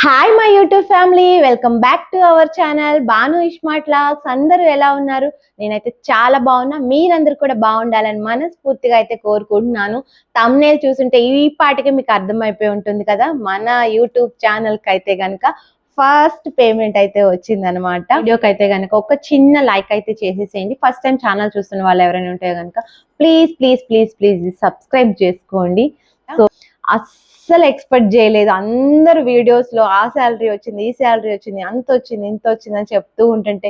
Hi my YouTube family, welcome back to our channel Banu ismart logs. అందరూ ఎలా ఉన్నారు? నేనైతే చాలా బాగున్నా. మీరందరూ కూడా బాగుండాలని మనస్ఫూర్తిగా అయితే కోరుకుంటున్నాను. థంబ్నెయిల్ చూస్తుంటే ఈ పాటికి మీకు అర్థమైపోయి ఉంటుంది కదా, మన యూట్యూబ్ ఛానల్కి అయితే కనుక ఫస్ట్ పేమెంట్ అయితే వచ్చిందనమాట. వీడియోకి అయితే కనుక ఒక చిన్న లైక్ అయితే చేసేసేయండి. ఫస్ట్ టైం ఛానల్ చూస్తున్న వాళ్ళు ఎవరైనా ఉంటే కనుక please please please please subscribe చేసుకోండి. సో అస్సలు ఎక్స్పెక్ట్ చేయలేదు. అందరు వీడియోస్లో ఆ శాలరీ వచ్చింది, ఈ శాలరీ వచ్చింది, అంత వచ్చింది, ఇంత వచ్చింది అని చెప్తూ ఉంటుంటే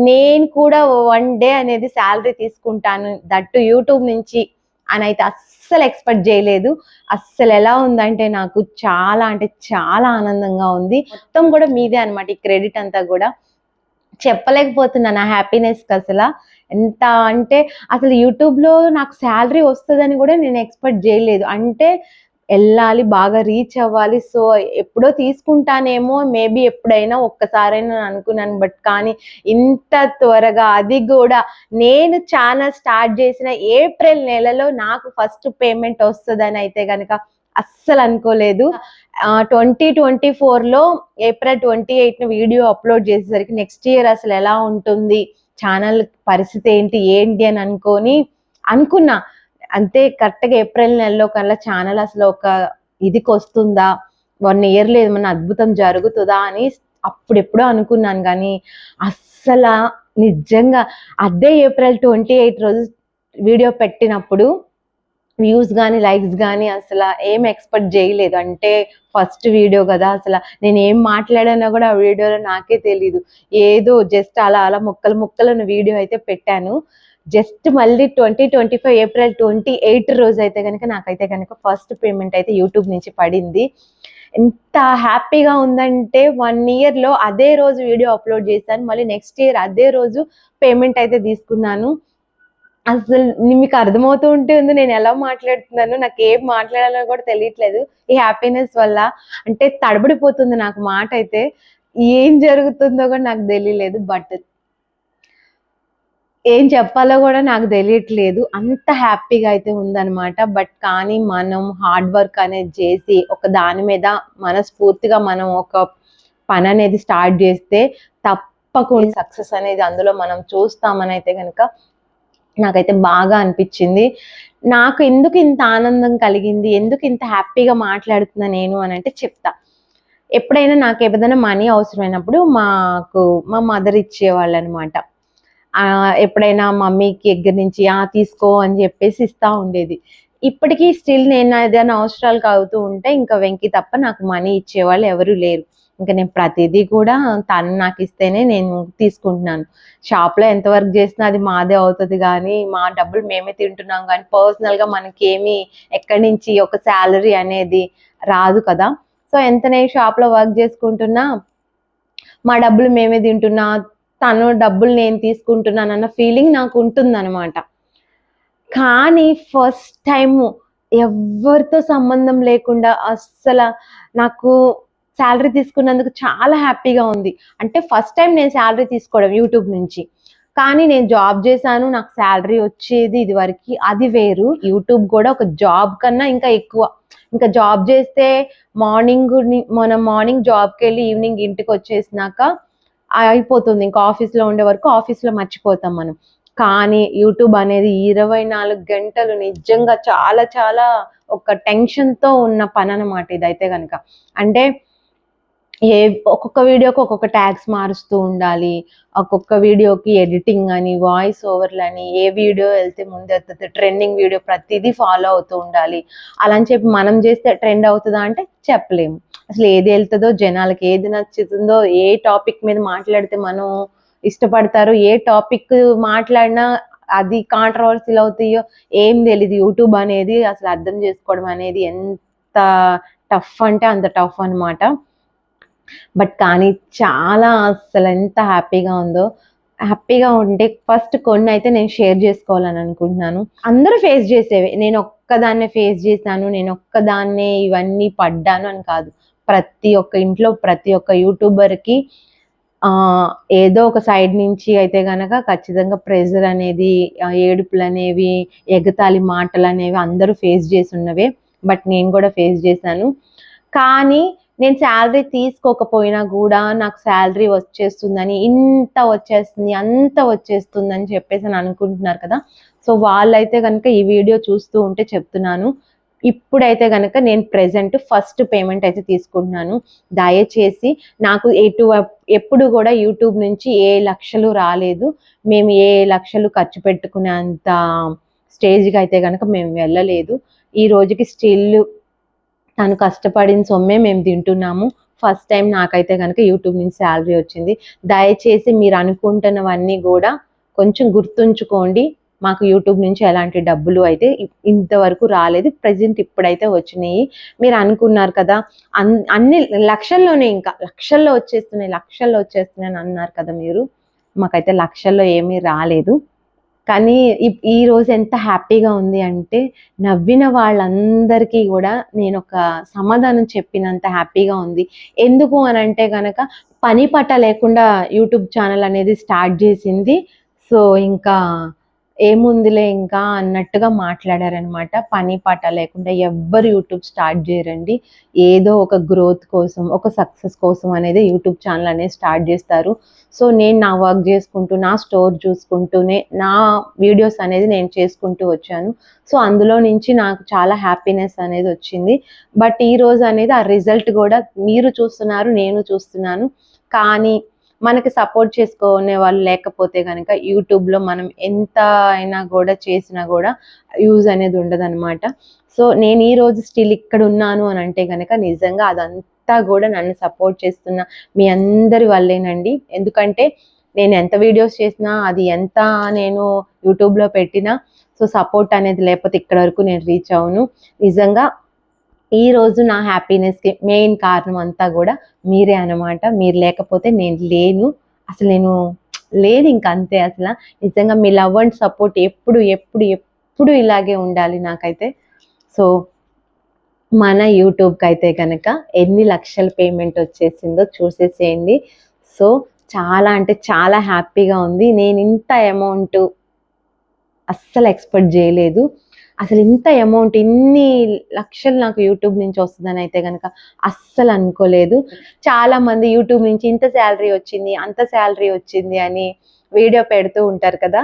నేను కూడా వన్ డే అనేది శాలరీ తీసుకుంటాను, దట్టు యూట్యూబ్ నుంచి అని అయితే అస్సలు ఎక్స్పెక్ట్ చేయలేదు. అస్సలు ఎలా ఉందంటే నాకు చాలా అంటే చాలా ఆనందంగా ఉంది. మొత్తం కూడా మీదే అనమాట, ఈ క్రెడిట్ అంతా కూడా చెప్పలేకపోతున్నాను నా హ్యాపీనెస్కి. అసలు ఎంత అంటే అసలు యూట్యూబ్లో నాకు శాలరీ వస్తుందని కూడా నేను ఎక్స్పెక్ట్ చేయలేదు. అంటే వెళ్ళాలి, బాగా రీచ్ అవ్వాలి, సో ఎప్పుడో తీసుకుంటానేమో, మేబీ ఎప్పుడైనా ఒక్కసారైనా అనుకున్నాను. బట్ కానీ ఇంత త్వరగా, అది కూడా నేను ఛానల్ స్టార్ట్ చేసిన ఏప్రిల్ నెలలో నాకు ఫస్ట్ పేమెంట్ వస్తుందని అయితే కనుక అస్సలు అనుకోలేదు. 2024లో ఏప్రిల్ 28న వీడియో అప్లోడ్ చేసేసరికి నెక్స్ట్ ఇయర్ అసలు ఎలా ఉంటుంది, ఛానల్ పరిస్థితి ఏంటి అని అనుకున్నా. అంతే కరెక్ట్గా ఏప్రిల్ నెలలో కల్లా ఛానల్ అసలు ఒక ఇదికి వస్తుందా, 1 ఇయర్లో ఏమన్నా అద్భుతం జరుగుతుందా అని అప్పుడెప్పుడో అనుకున్నాను. కానీ అస్సలు నిజంగా అదే ఏప్రిల్ 28 రోజు వీడియో పెట్టినప్పుడు వ్యూస్ కానీ లైక్స్ కానీ అసలు ఏం ఎక్స్పెక్ట్ చేయలేదు. అంటే ఫస్ట్ వీడియో కదా, అసలు నేను ఏం మాట్లాడానో కూడా ఆ వీడియోలో నాకే తెలీదు. ఏదో జస్ట్ అలా అలా ముక్కలను వీడియో అయితే పెట్టాను. జస్ట్ మళ్ళీ 2025 ఏప్రిల్ 28 రోజు అయితే కనుక నాకైతే కనుక ఫస్ట్ పేమెంట్ అయితే యూట్యూబ్ నుంచి పడింది. ఎంత హ్యాపీగా ఉందంటే 1 ఇయర్లో అదే రోజు వీడియో అప్లోడ్ చేశాను, మళ్ళీ నెక్స్ట్ ఇయర్ అదే రోజు పేమెంట్ అయితే తీసుకున్నాను. అసలు మీకు అర్థమవుతూ ఉంటుంది నేను ఎలా మాట్లాడుతున్నాను, నాకు ఏం మాట్లాడాలో కూడా తెలియట్లేదు ఈ హ్యాపీనెస్ వల్ల. అంటే తడబడిపోతుంది నాకు మాట అయితే, ఏం జరుగుతుందో కూడా నాకు తెలియలేదు. బట్ ఏం చెప్పాలో కూడా నాకు తెలియట్లేదు, అంత హ్యాపీగా అయితే ఉందన్నమాట. బట్ కానీ మనం హార్డ్ వర్క్ అనేది చేసి ఒక దాని మీద మనస్ఫూర్తిగా మనం ఒక పని అనేది స్టార్ట్ చేస్తే తప్పకుండా సక్సెస్ అనేది అందులో మనం చూస్తామని అయితే కనుక నాకైతే బాగా అనిపించింది. నాకు ఎందుకు ఇంత ఆనందం కలిగింది, ఎందుకు ఇంత హ్యాపీగా మాట్లాడుతున్నా నేను అని అంటే చెప్తా. ఎప్పుడైనా నాకు ఏదైనా మనీ అవసరమైనప్పుడు మా మదర్ ఇచ్చేవాళ్ళు అనమాట. ఎప్పుడైనా మమ్మీకి దగ్గర నుంచి తీసుకో అని చెప్పేసి ఇస్తూ ఉండేది. ఇప్పటికీ స్టిల్ నేను ఏదైనా అవసరాలు అవుతూ ఉంటే ఇంకా వెంకి తప్ప నాకు మనీ ఇచ్చేవాళ్ళు ఎవరు లేరు. ఇంకా నేను ప్రతిదీ కూడా తను నాకు ఇస్తేనే నేను తీసుకుంటున్నాను. షాప్లో ఎంత వర్క్ చేసినా అది మాదే అవుతుంది, కానీ మా డబ్బులు మేమే తింటున్నాం. కానీ పర్సనల్గా మనకేమి ఎక్కడి నుంచి ఒక శాలరీ అనేది రాదు కదా. సో ఎంత నేను షాప్లో వర్క్ చేసుకుంటున్నా మా డబ్బులు మేమే తింటున్నా, తను డబ్బులు నేను తీసుకుంటున్నానన్న ఫీలింగ్ నాకు ఉంటుందన్నమాట. కానీ ఫస్ట్ టైము ఎవరితో సంబంధం లేకుండా అస్సలు నాకు శాలరీ తీసుకున్నందుకు చాలా హ్యాపీగా ఉంది. అంటే ఫస్ట్ టైం నేను శాలరీ తీసుకోవడం యూట్యూబ్ నుంచి. కానీ నేను జాబ్ చేశాను, నాకు శాలరీ వచ్చేది ఇదివరకు, అది వేరు. యూట్యూబ్ కూడా ఒక జాబ్ కన్నా ఇంకా ఎక్కువ. ఇంకా జాబ్ చేస్తే మనం మార్నింగ్ జాబ్కి వెళ్ళి ఈవినింగ్ ఇంటికి వచ్చేసినాక అయిపోతుంది. ఇంకా ఆఫీస్లో ఉండే వరకు ఆఫీస్లో మర్చిపోతాం మనం. కానీ యూట్యూబ్ అనేది 24 గంటలు నిజంగా చాలా చాలా ఒక టెన్షన్తో ఉన్న పని అనమాట ఇదైతే కనుక. అంటే ఒక్కొక్క వీడియోకి ఒక్కొక్క ట్యాగ్స్ మారుస్తూ ఉండాలి, ఒక్కొక్క వీడియోకి ఎడిటింగ్ అని, వాయిస్ ఓవర్లు అని, ఏ వీడియో వెళ్తే ముందు ట్రెండింగ్ వీడియో ప్రతిదీ ఫాలో అవుతూ ఉండాలి. అలా అని చెప్పి మనం చేస్తే ట్రెండ్ అవుతుందా అంటే చెప్పలేము. అసలు ఏది వెళ్తుందో, జనాలకి ఏది నచ్చుతుందో, ఏ టాపిక్ మీద మాట్లాడితే మనం ఇష్టపడతారో, ఏ టాపిక్ మాట్లాడినా అది కాంట్రవర్సీలు అవుతాయో ఏం తెలీదు. యూట్యూబ్ అనేది అసలు అర్థం చేసుకోవడం అనేది ఎంత టఫ్ అంటే అంత టఫ్ అనమాట. బట్ కానీ చాలా అసలు ఎంత హ్యాపీగా ఉందో. హ్యాపీగా ఉంటే ఫస్ట్ కొన్ని అయితే నేను షేర్ చేసుకోవాలని అనుకుంటున్నాను. అందరూ ఫేస్ చేసేవే, నేను ఒక్కదాన్నే ఫేస్ చేశాను, నేను ఒక్కదాన్నే ఇవన్నీ పడ్డాను అని కాదు. ప్రతి ఒక్క ఇంట్లో ప్రతి ఒక్క యూట్యూబర్కి ఏదో ఒక సైడ్ నుంచి అయితే కనుక ఖచ్చితంగా ప్రెజర్ అనేది, ఏడుపులు అనేవి, ఎగతాళి మాటలు అనేవి అందరూ ఫేస్ చేసి ఉన్నవే. బట్ నేను కూడా ఫేస్ చేశాను. కానీ నేను శాలరీ తీసుకోకపోయినా కూడా నాకు శాలరీ వచ్చేస్తుందని, ఇంత వచ్చేస్తుంది, అంత వచ్చేస్తుందని చెప్పేసి అని అనుకుంటున్నారు కదా. సో వాళ్ళైతే కనుక ఈ వీడియో చూస్తూ ఉంటే చెప్తున్నాను, ఇప్పుడైతే కనుక నేను ప్రెజెంట్ ఫస్ట్ పేమెంట్ అయితే తీసుకుంటున్నాను. దయచేసి నాకు ఎప్పుడు కూడా యూట్యూబ్ నుంచి ఏ లక్షలు రాలేదు. మేము ఏ లక్షలు ఖర్చు పెట్టుకునే అంత స్టేజ్కి అయితే కనుక మేము వెళ్ళలేదు. ఈ రోజుకి స్టిల్ తను కష్టపడిన సొమ్మే మేము తింటున్నాము. ఫస్ట్ టైం నాకైతే కనుక యూట్యూబ్ నుంచి శాలరీ వచ్చింది. దయచేసి మీరు అనుకుంటున్నవన్నీ కూడా కొంచెం గుర్తుంచుకోండి. మాకు యూట్యూబ్ నుంచి ఎలాంటి డబ్బులు అయితే ఇంతవరకు రాలేదు. ప్రజెంట్ ఇప్పుడైతే వచ్చినాయి. మీరు అనుకున్నారు కదా అన్ని లక్షల్లోనే, ఇంకా లక్షల్లో వచ్చేస్తున్నాయి అని అన్నారు కదా మీరు. మాకైతే లక్షల్లో ఏమీ రాలేదు. కానీ ఈ రోజు ఎంత హ్యాపీగా ఉంది అంటే, నవ్విన వాళ్ళందరికీ కూడా నేను ఒక సమాధానం చెప్పినంత హ్యాపీగా ఉంది. ఎందుకు అని అంటే కనుక పని పట్ట లేకుండా యూట్యూబ్ ఛానల్ అనేది స్టార్ట్ చేసింది. సో ఇంకా ఏముందిలే ఇంకా అన్నట్టుగా మాట్లాడారనమాట. పని పాట లేకుండా ఎవ్వరు యూట్యూబ్ స్టార్ట్ చేయరండి. ఏదో ఒక గ్రోత్ కోసం, ఒక సక్సెస్ కోసం అనేది యూట్యూబ్ ఛానల్ అనేది స్టార్ట్ చేస్తారు. సో నేను నా వర్క్ చేసుకుంటూ, నా స్టోర్ చూసుకుంటూనే నా వీడియోస్ అనేది నేను చేసుకుంటూ వచ్చాను. సో అందులో నుంచి నాకు చాలా హ్యాపీనెస్ అనేది వచ్చింది. బట్ ఈ రోజు అనేది ఆ రిజల్ట్ కూడా మీరు చూస్తున్నారు, నేను చూస్తున్నాను. కానీ మనకి సపోర్ట్ చేసుకునే వాళ్ళు లేకపోతే కనుక యూట్యూబ్లో మనం ఎంత అయినా కూడా చేసినా కూడా యూజ్ అనేది ఉండదన్నమాట. సో నేను ఈ రోజు స్టిల్ ఇక్కడ ఉన్నాను అని అంటే కనుక నిజంగా అదంతా కూడా నన్ను సపోర్ట్ చేస్తున్న మీ అందరి వల్లేనండి. ఎందుకంటే నేను ఎంత వీడియోస్ చేసినా, అది ఎంత నేను యూట్యూబ్లో పెట్టినా, సో సపోర్ట్ అనేది లేకపోతే ఇక్కడ వరకు నేను రీచ్ అవును. నిజంగా ఈ రోజు నా హ్యాపీనెస్కి మెయిన్ కారణం అంతా కూడా మీరే అనమాట. మీరు లేకపోతే నేను లేను, అసలు నేను లేదు ఇంక అంతే. అసలు నిజంగా మీ లవ్ అండ్ సపోర్ట్ ఎప్పుడు ఎప్పుడు ఎప్పుడు ఇలాగే ఉండాలి నాకైతే. సో మన యూట్యూబ్కి అయితే కనుక ఎన్ని లక్షల పేమెంట్ వచ్చేసిందో చూసేసేయండి. సో చాలా అంటే చాలా హ్యాపీగా ఉంది. నేను ఇంత అమౌంట్ అస్సలు ఎక్స్పెక్ట్ చేయలేదు. అసలు ఇంత అమౌంట్, ఇన్ని లక్షలు నాకు యూట్యూబ్ నుంచి వస్తుందని అయితే కనుక అస్సలు అనుకోలేదు. చాలా మంది యూట్యూబ్ నుంచి ఇంత శాలరీ వచ్చింది, అంత శాలరీ వచ్చింది అని వీడియో పెడుతూ ఉంటారు కదా.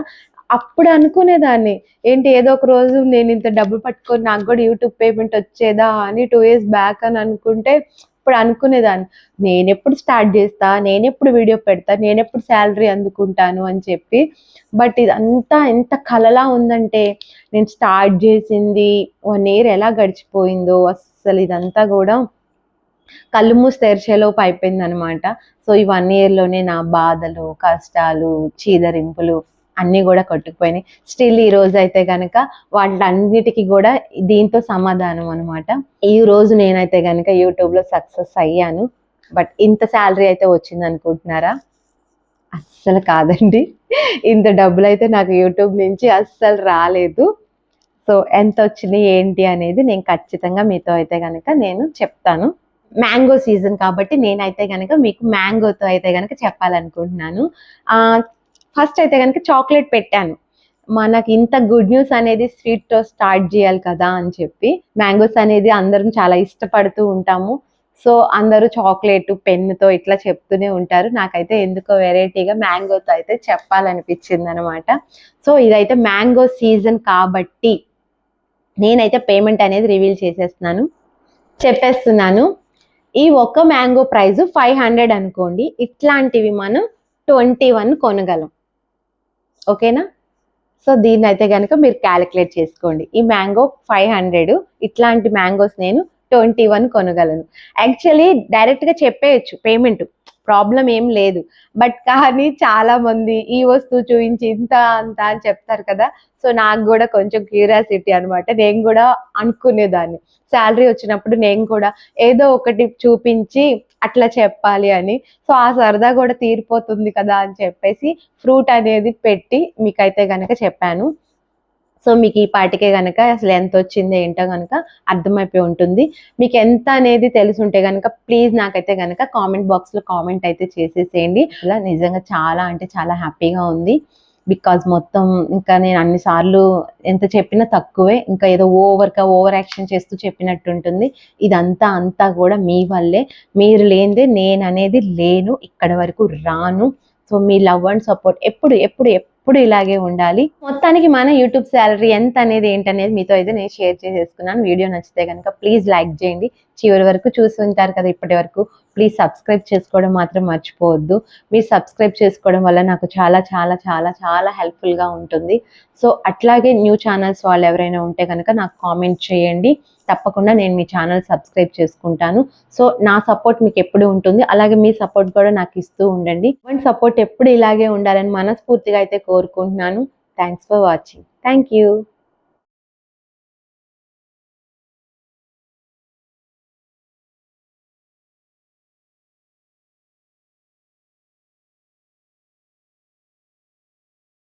అప్పుడు అనుకునేదాన్ని, ఏంటి ఏదో ఒక రోజు నేను ఇంత డబ్బులు పట్టుకొని నాకు కూడా యూట్యూబ్ పేమెంట్ వచ్చేదా అని 2 years బ్యాక్ అని అనుకుంటే, ఇప్పుడు అనుకునేదాన్ని నేనెప్పుడు స్టార్ట్ చేస్తా, నేనెప్పుడు వీడియో పెడతా, నేనెప్పుడు శాలరీ అందుకుంటాను అని చెప్పి. బట్ ఇదంతా ఎంత కలలా ఉందంటే, నేను స్టార్ట్ చేసింది 1 year ఎలా గడిచిపోయిందో అస్సలు ఇదంతా కూడా కళ్ళు మూసి తెరిచేలోపు అయిపోయింది అనమాట. సో ఈ 1 yearలోనే నా బాధలు, కష్టాలు, చీదరింపులు అన్నీ కూడా కొట్టుకుపోయినాయి. స్టిల్ ఈ రోజు అయితే కనుక వాటన్నిటికీ కూడా దీంతో సమాధానం అనమాట. ఈ రోజు నేనైతే కనుక యూట్యూబ్లో సక్సెస్ అయ్యాను. బట్ ఇంత శాలరీ అయితే వచ్చింది అనుకుంటున్నారా? అస్సలు కాదండి. ఇంత డబ్బులు అయితే నాకు యూట్యూబ్ నుంచి అస్సలు రాలేదు. సో ఎంత వచ్చినాయి ఏంటి అనేది నేను ఖచ్చితంగా మీతో అయితే కనుక నేను చెప్తాను. మ్యాంగో సీజన్ కాబట్టి నేనైతే కనుక మీకు మ్యాంగోతో అయితే కనుక చెప్పాలనుకుంటున్నాను. ఫస్ట్ అయితే కనుక చాక్లెట్ పెట్టాను. మనకి ఇంత గుడ్ న్యూస్ అనేది స్వీట్తో స్టార్ట్ చేయాలి కదా అని చెప్పి. మ్యాంగోస్ అనేది అందరం చాలా ఇష్టపడుతూ ఉంటాము. సో అందరూ చాక్లెట్ పెన్నుతో ఇట్లా చెప్తూనే ఉంటారు. నాకైతే ఎందుకో వెరైటీగా మ్యాంగోతో అయితే చెప్పాలనిపించింది అనమాట. సో ఇదైతే మ్యాంగో సీజన్ కాబట్టి నేనైతే పేమెంట్ అనేది రివీల్ చెప్పేస్తున్నాను. ఈ ఒక్క మ్యాంగో ప్రైస్ 500 అనుకోండి. ఇట్లాంటివి మనం 21 కొనగలం. ఓకేనా? సో దీన్ని అయితే కనుక మీరు క్యాలిక్యులేట్ చేసుకోండి. ఈ మ్యాంగో 500, ఇట్లాంటి మ్యాంగోస్ నేను 21 కొనగలను. యాక్చువల్లీ డైరెక్ట్గా చెప్పేయచ్చు పేమెంట్, ప్రాబ్లం ఏం లేదు. బట్ కానీ చాలా మంది ఈ వస్తువు చూపించి ఇంత అంత అని చెప్తారు కదా. సో నాకు కూడా కొంచెం క్యూరియాసిటీ అనమాట. నేను కూడా అనుకునేదాన్ని శాలరీ వచ్చినప్పుడు నేను కూడా ఏదో ఒకటి చూపించి అట్లా చెప్పాలి అని. సో ఆ సరదా కూడా తీరిపోతుంది కదా అని చెప్పేసి ఫ్రూట్ అనేది పెట్టి మీకైతే కనుక చెప్పాను. సో మీకు ఈ పాటికే కనుక అసలు ఎంత వచ్చింది ఏంటో కనుక అర్థమైపోయి ఉంటుంది. మీకు ఎంత అనేది తెలుసుంటే కనుక ప్లీజ్ నాకైతే కనుక కామెంట్ బాక్స్లో కామెంట్ అయితే చేసేసేయండి. అలా నిజంగా చాలా అంటే చాలా హ్యాపీగా ఉంది. బికాజ్ మొత్తం ఇంకా నేను అన్నిసార్లు ఎంత చెప్పినా తక్కువే, ఇంకా ఏదో ఓవర్ యాక్షన్ చేస్తూ చెప్పినట్టు ఉంటుంది. ఇదంతా అంతా కూడా మీ వల్లే. మీరు లేనిదే నేను అనేది లేను, ఇక్కడ వరకు రాను. So me love and support ఎప్పుడు ఎప్పుడు ఎప్పుడు ఇలాగే ఉండాలి. మొత్తానికి మన యూట్యూబ్ శాలరీ ఎంత అనేది ఏంటనేది మీతో అయితే నేను షేర్ చేసేసుకున్నాను. వీడియో నచ్చితే కనుక ప్లీజ్ లైక్ చేయండి. చివరి వరకు చూసి ఉంటారు కదా ఇప్పటి వరకు, ప్లీజ్ సబ్స్క్రైబ్ చేసుకోవడం మాత్రం మర్చిపోవద్దు. మీరు సబ్స్క్రైబ్ చేసుకోవడం వల్ల నాకు చాలా చాలా చాలా చాలా హెల్ప్ఫుల్గా ఉంటుంది. సో అట్లాగే న్యూ ఛానల్స్ వాళ్ళు ఎవరైనా ఉంటే కనుక నాకు కామెంట్ చేయండి, తప్పకుండా నేను మీ ఛానల్ సబ్స్క్రైబ్ చేసుకుంటాను. సో నా సపోర్ట్ మీకు ఎప్పుడు ఉంటుంది, అలాగే మీ సపోర్ట్ కూడా నాకు ఇస్తూ ఉండండి. సపోర్ట్ ఎప్పుడు ఇలాగే ఉండాలని మనస్ఫూర్తిగా అయితే కోరుకుంటున్నాను. Thanks for watching. Thank you.